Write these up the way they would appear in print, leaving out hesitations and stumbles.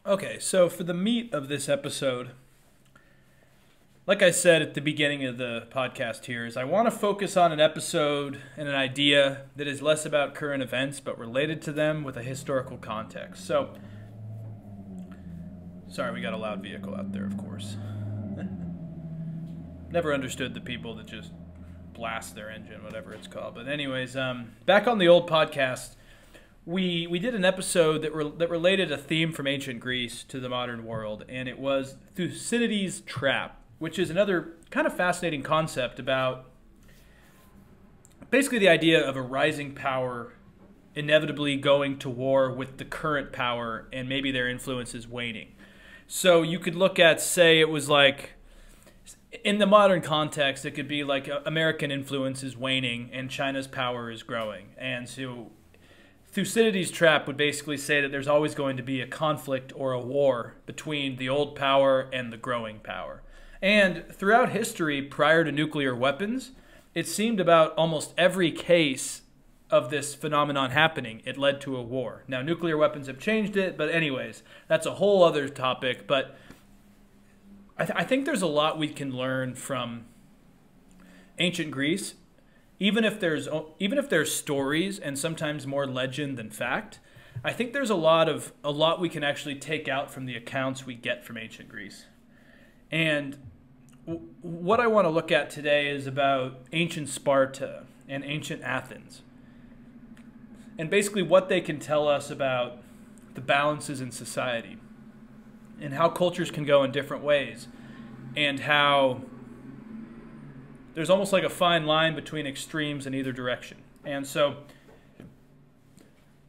Okay, so for the meat of this episode, like I said at the beginning of the podcast here, is I want to focus on an episode and an idea that is less about current events but related to them with a historical context. So, sorry, we got a loud vehicle out there, of course. Never understood the people that just blast their engine, whatever it's called. But anyways, back on the old podcast, we did an episode that related a theme from ancient Greece to the modern world, and it was Thucydides' trap, which is another kind of fascinating concept about basically the idea of a rising power inevitably going to war with the current power and maybe their influence is waning. So you could look at, say, it was like, in the modern context, it could be like American influence is waning and China's power is growing. And so Thucydides' trap would basically say that there's always going to be a conflict or a war between the old power and the growing power. And throughout history, prior to nuclear weapons, it seemed about almost every case of this phenomenon happening, it led to a war. Now, nuclear weapons have changed it, but anyways, that's a whole other topic. But I think there's a lot we can learn from ancient Greece, even if there's stories and sometimes more legend than fact. I think there's a lot we can actually take out from the accounts we get from ancient Greece. And what I want to look at today is about ancient Sparta and ancient Athens, and basically what they can tell us about the balances in society and how cultures can go in different ways, and how there's almost like a fine line between extremes in either direction. And so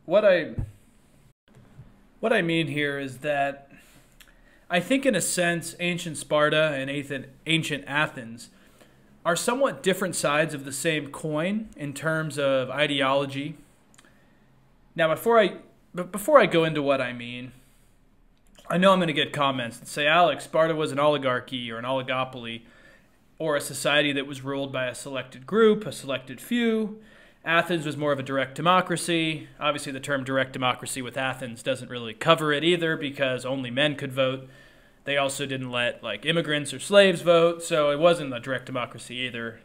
what I mean here is that I think, in a sense, ancient Sparta and ancient Athens are somewhat different sides of the same coin in terms of ideology. Now, before I go into what I mean, I know I'm going to get comments that say, Alex, Sparta was an oligarchy or an oligopoly, or a society that was ruled by a selected group, a selected few. Athens was more of a direct democracy. Obviously, the term direct democracy with Athens doesn't really cover it either, because only men could vote. They also didn't let immigrants or slaves vote, so it wasn't a direct democracy either.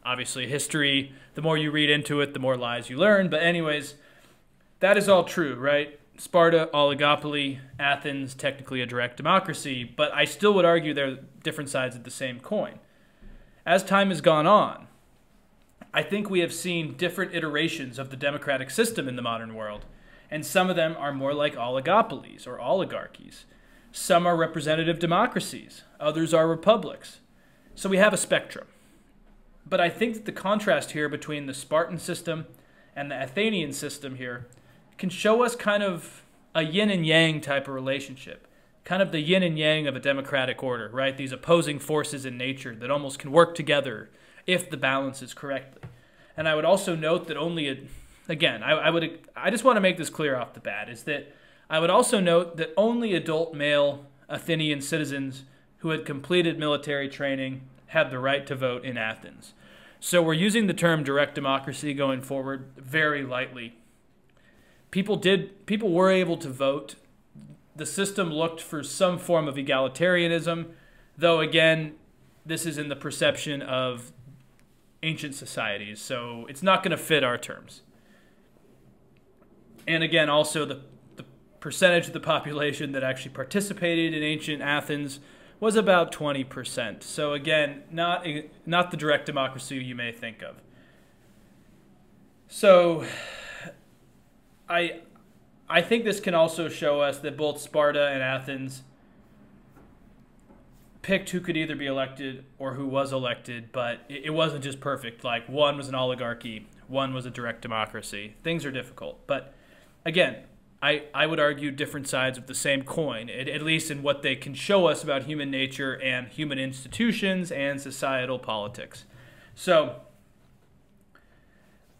Obviously, history, the more you read into it, the more lies you learn. But anyways, that is all true, right? Sparta, oligopoly, Athens, technically a direct democracy, but I still would argue they're different sides of the same coin. As time has gone on, I think we have seen different iterations of the democratic system in the modern world, and some of them are more like oligopolies or oligarchies. Some are representative democracies, others are republics. So we have a spectrum. But I think that the contrast here between the Spartan system and the Athenian system here can show us kind of a yin and yang type of relationship, kind of the yin and yang of a democratic order, right? These opposing forces in nature that almost can work together if the balance is correctly. And I would also note that I just want to make this clear off the bat, is that I would also note that only adult male Athenian citizens who had completed military training had the right to vote in Athens. So we're using the term direct democracy going forward very lightly. People were able to vote. The system looked for some form of egalitarianism, though again, this is in the perception of ancient societies, so it's not going to fit our terms. And again, also the percentage of the population that actually participated in ancient Athens was about 20%. So again, not the direct democracy you may think of. So I think this can also show us that both Sparta and Athens picked who could either be elected or who was elected, but it wasn't just perfect. Like, one was an oligarchy, one was a direct democracy. Things are difficult. But again, I would argue different sides of the same coin, at least in what they can show us about human nature and human institutions and societal politics. So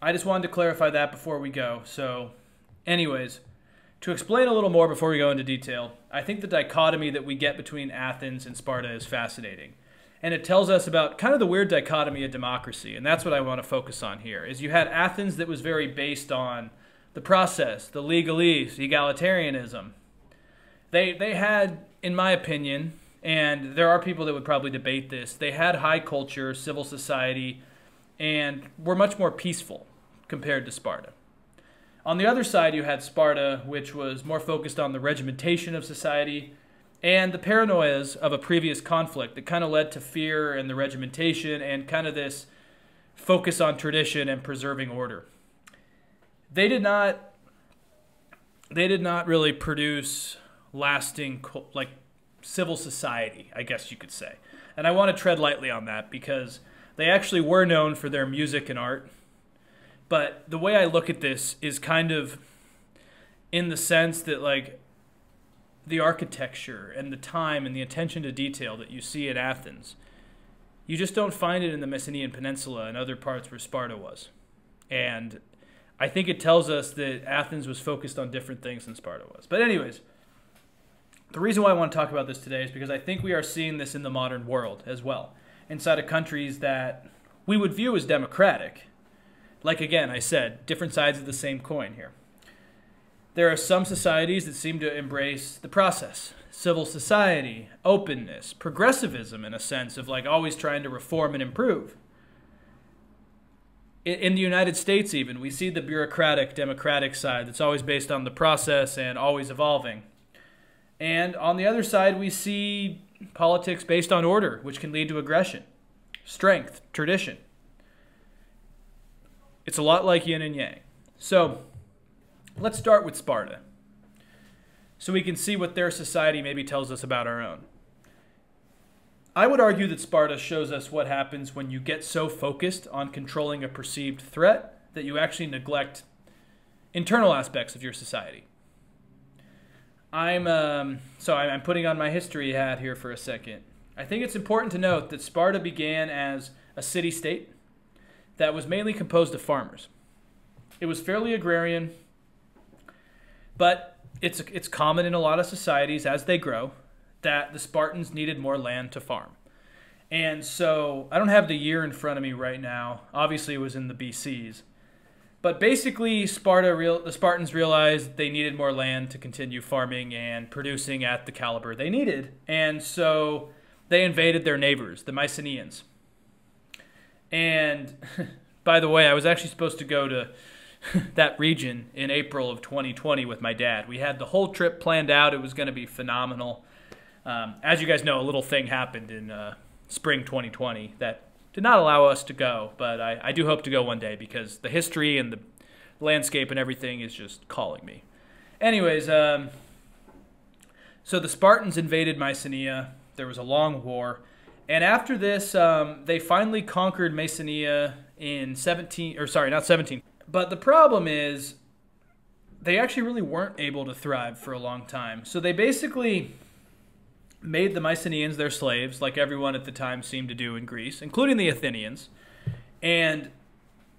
I just wanted to clarify that before we go. So anyways, to explain a little more before we go into detail, I think the dichotomy that we get between Athens and Sparta is fascinating. And it tells us about kind of the weird dichotomy of democracy. And that's what I want to focus on here, is you had Athens that was very based on the process, the legalese, egalitarianism. They had, in my opinion, and there are people that would probably debate this, they had high culture, civil society, and were much more peaceful compared to Sparta. On the other side, you had Sparta, which was more focused on the regimentation of society and the paranoias of a previous conflict that kind of led to fear and the regimentation and kind of this focus on tradition and preserving order. They did not really produce lasting like civil society, I guess you could say. And I want to tread lightly on that because they actually were known for their music and art. But the way I look at this is kind of in the sense that like the architecture and the time and the attention to detail that you see at Athens, you just don't find it in the Mycenaean Peninsula and other parts where Sparta was. And I think it tells us that Athens was focused on different things than Sparta was. But anyways, the reason why I want to talk about this today is because I think we are seeing this in the modern world as well, inside of countries that we would view as democratic. Like again, I said, different sides of the same coin here. There are some societies that seem to embrace the process, civil society, openness, progressivism in a sense of like always trying to reform and improve. In the United States even, we see the bureaucratic, democratic side that's always based on the process and always evolving. And on the other side, we see politics based on order, which can lead to aggression, strength, tradition. It's a lot like yin and yang. So let's start with Sparta, so we can see what their society maybe tells us about our own. I would argue that Sparta shows us what happens when you get so focused on controlling a perceived threat that you actually neglect internal aspects of your society. I'm putting on my history hat here for a second. I think it's important to note that Sparta began as a city-state that was mainly composed of farmers. It was fairly agrarian, but it's common in a lot of societies as they grow that the Spartans needed more land to farm. And so I don't have the year in front of me right now. Obviously, it was in the BCs. But basically, the Spartans realized they needed more land to continue farming and producing at the caliber they needed. And so they invaded their neighbors, the Mycenaeans. And by the way, I was actually supposed to go to that region in April of 2020 with my dad. We had the whole trip planned out. It was going to be phenomenal. As you guys know, a little thing happened in spring 2020 that did not allow us to go, but I do hope to go one day because the history and the landscape and everything is just calling me. Anyways, so the Spartans invaded Mycenae. There was a long war, and after this, they finally conquered Mycenae in not 17. But the problem is, they actually really weren't able to thrive for a long time. So they basically made the Mycenaeans their slaves, like everyone at the time seemed to do in Greece, including the Athenians. And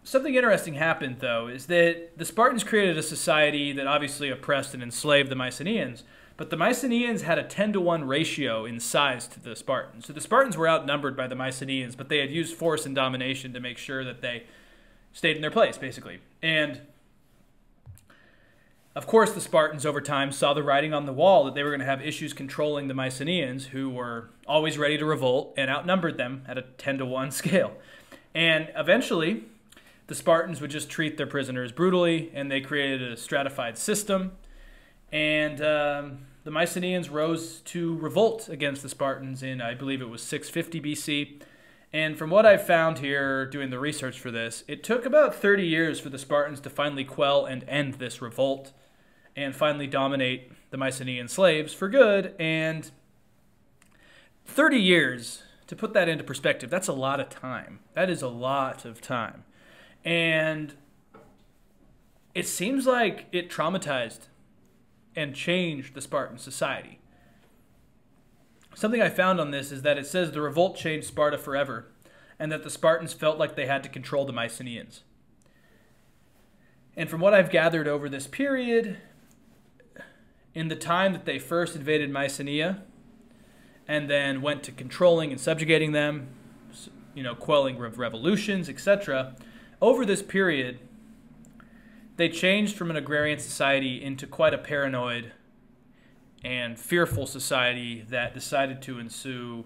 something interesting happened, though, is that the Spartans created a society that obviously oppressed and enslaved the Mycenaeans, but the Mycenaeans had a 10-to-1 ratio in size to the Spartans. So the Spartans were outnumbered by the Mycenaeans, but they had used force and domination to make sure that they stayed in their place, basically. And of course, the Spartans over time saw the writing on the wall that they were going to have issues controlling the Mycenaeans, who were always ready to revolt and outnumbered them at a 10-to-1 scale. And eventually, the Spartans would just treat their prisoners brutally, and they created a stratified system. And the Mycenaeans rose to revolt against the Spartans in, I believe it was 650 BC. And from what I've found here, doing the research for this, it took about 30 years for the Spartans to finally quell and end this revolt and finally dominate the Mycenaean slaves for good. And 30 years, to put that into perspective, that's a lot of time. That is a lot of time. And it seems like it traumatized and changed the Spartan society. Something I found on this is that it says the revolt changed Sparta forever, and that the Spartans felt like they had to control the Mycenaeans. And from what I've gathered over this period, in the time that they first invaded Mycenae, and then went to controlling and subjugating them, quelling revolutions, etc., over this period, they changed from an agrarian society into quite a paranoid and fearful society that decided to ensue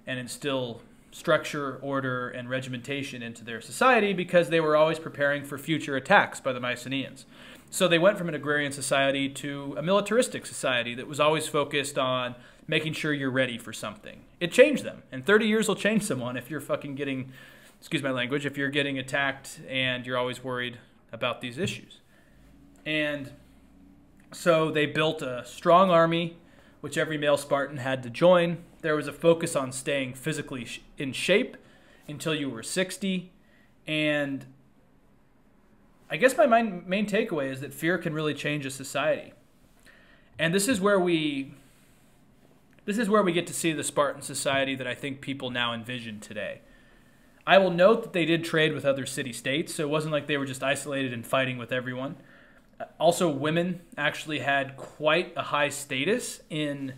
and instill structure, order, and regimentation into their society because they were always preparing for future attacks by the Mycenaeans. So they went from an agrarian society to a militaristic society that was always focused on making sure you're ready for something. It changed them. And 30 years will change someone if you're fucking getting, excuse my language, if you're getting attacked and you're always worried about these issues. And so they built a strong army, which every male Spartan had to join. There was a focus on staying physically in shape until you were 60. And I guess my main takeaway is that fear can really change a society. And this is where we get to see the Spartan society that I think people now envision today. I will note that they did trade with other city-states, so it wasn't like they were just isolated and fighting with everyone. Also, women actually had quite a high status in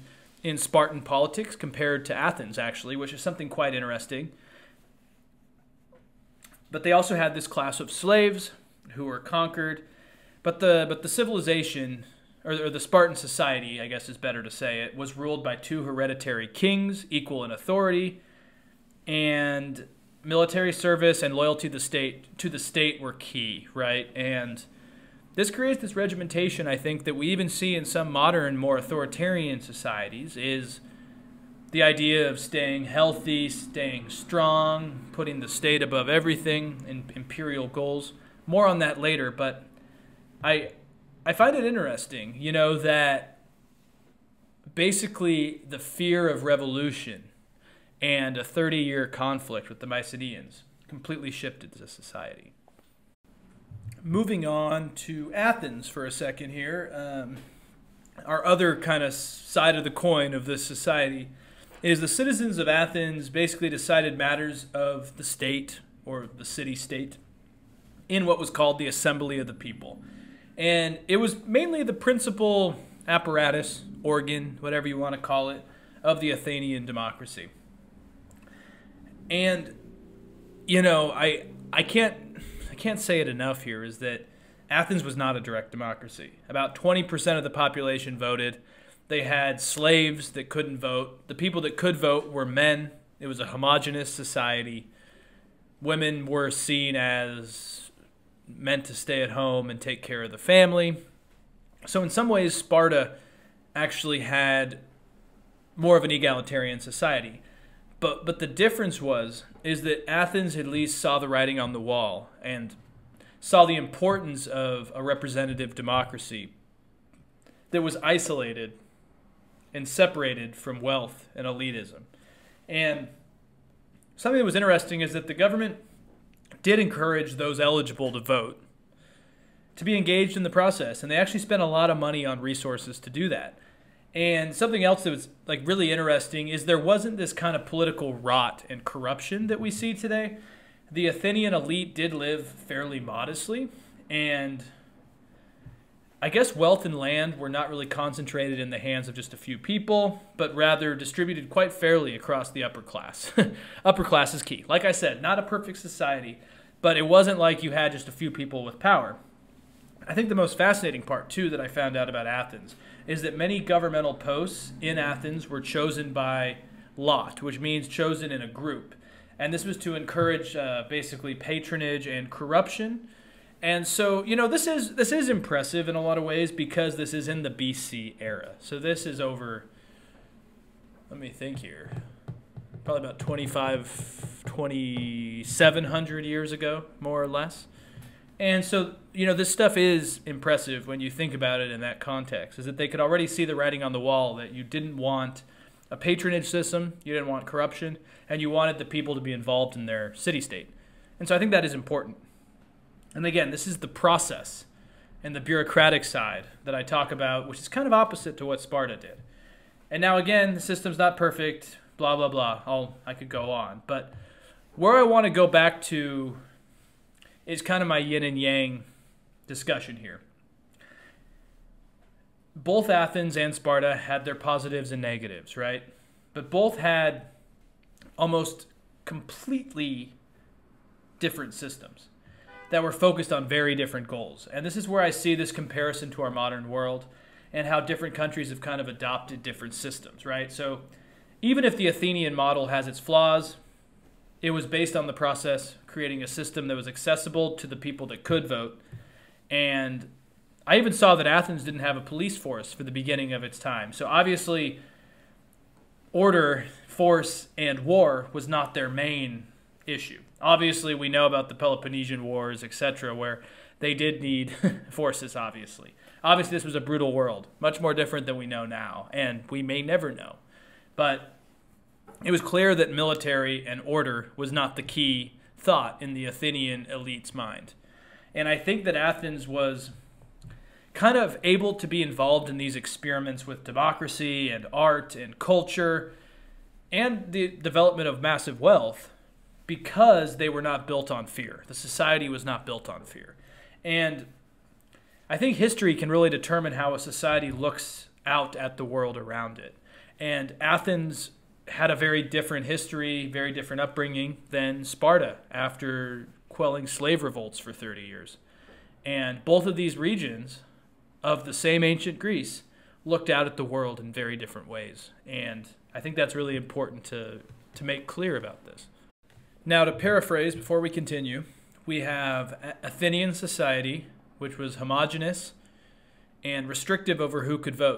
Spartan politics compared to Athens, actually, which is something quite interesting. But they also had this class of slaves who were conquered. But the civilization, or the Spartan society, I guess is better to say it, was ruled by two hereditary kings, equal in authority, and military service and loyalty to the state were key, right? And this creates this regimentation, I think, that we even see in some modern, more authoritarian societies, is the idea of staying healthy, staying strong, putting the state above everything, and imperial goals. More on that later, but I find it interesting, that basically the fear of revolution and a 30-year conflict with the Mycenaeans completely shifted the society. Moving on to Athens for a second here, our other kind of side of the coin of this society is the citizens of Athens basically decided matters of the state or the city-state in what was called the Assembly of the People. And it was mainly the principal apparatus, organ, whatever you want to call it, of the Athenian democracy. And, I can't say it enough here, is that Athens was not a direct democracy. About 20% of the population voted. They had slaves that couldn't vote. The people that could vote were men. It was a homogenous society. Women were seen as meant to stay at home and take care of the family. So in some ways, Sparta actually had more of an egalitarian society. But the difference is that Athens at least saw the writing on the wall and saw the importance of a representative democracy that was isolated and separated from wealth and elitism. And something that was interesting is that the government did encourage those eligible to vote to be engaged in the process, and they actually spent a lot of money on resources to do that. And something else that was really interesting is there wasn't this kind of political rot and corruption that we see today. The Athenian elite did live fairly modestly, and I guess wealth and land were not really concentrated in the hands of just a few people, but rather distributed quite fairly across the upper class. Upper class is key. Like I said, not a perfect society, but it wasn't like you had just a few people with power. I think the most fascinating part, too, that I found out about Athens is that many governmental posts in Athens were chosen by lot, which means chosen in a group. And this was to encourage basically patronage and corruption. And so, this is impressive in a lot of ways because this is in the BC era. So this is over, let me think here, probably about 2,700 years ago, more or less. And so, this stuff is impressive when you think about it in that context, is that they could already see the writing on the wall that you didn't want a patronage system, you didn't want corruption, and you wanted the people to be involved in their city-state. And so I think that is important. And again, this is the process and the bureaucratic side that I talk about, which is kind of opposite to what Sparta did. And now again, the system's not perfect, blah, blah, blah. I could go on. But where I want to go back to is kind of my yin and yang discussion here. Both Athens and Sparta had their positives and negatives, right? But both had almost completely different systems that were focused on very different goals. And this is where I see this comparison to our modern world. and how different countries have kind of adopted different systems, right? So even if the Athenian model has its flaws, it was based on the process, creating a system that was accessible to the people that could vote. And I even saw that Athens didn't have a police force for the beginning of its time. So obviously, order, force, and war was not their main issue. Obviously, we know about the Peloponnesian Wars, etc., where they did need forces, obviously. Obviously, this was a brutal world, much more different than we know now, and we may never know. But it was clear that military and order was not the key thought in the Athenian elite's mind. And I think that Athens was kind of able to be involved in these experiments with democracy and art and culture and the development of massive wealth because they were not built on fear. The society was not built on fear. And I think history can really determine how a society looks out at the world around it. And Athens had a very different history, very different upbringing than Sparta after quelling slave revolts for 30 years. And both of these regions of the same ancient Greece looked out at the world in very different ways. And I think that's really important to make clear about this. Now, to paraphrase before we continue, we have Athenian society, which was homogeneous and restrictive over who could vote.